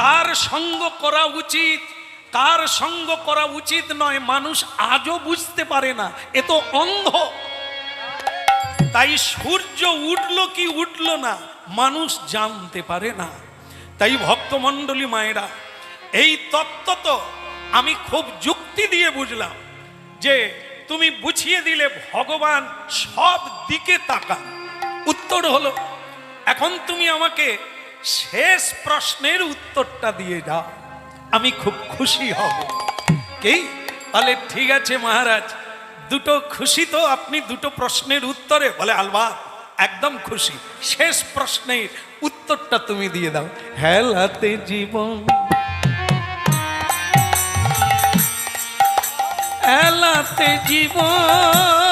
কার সঙ্গ করা উচিত কার সঙ্গ করা উচিত নয় মানুষ আজও বুঝতে পারে না, এ তো অন্ধ। তাই সূর্য উঠল কি উঠল না মানুষ জানতে পারে না। তাই ভক্তমণ্ডলী মায়েরা, এই তত্ত্ব তো আমি খুব যুক্তি দিয়ে বুঝলাম যে তুমি বুঝিয়ে দিলে ভগবান সব দিকে তাকান। উত্তর হলো, এখন তুমি আমাকে শেষ প্রশ্নের উত্তরটা দিয়ে যাও, আমি খুব খুশি হব। কি বলে? ঠিক আছে মহারাজ, দুটো খুশি তো আপনি দুটো প্রশ্নের উত্তরে? বলে আলবাত, একদম খুশি। শেষ প্রশ্নের উত্তরটা তুমি দিয়ে দাও। হেলাতে জীবন, হেলাতে জীবন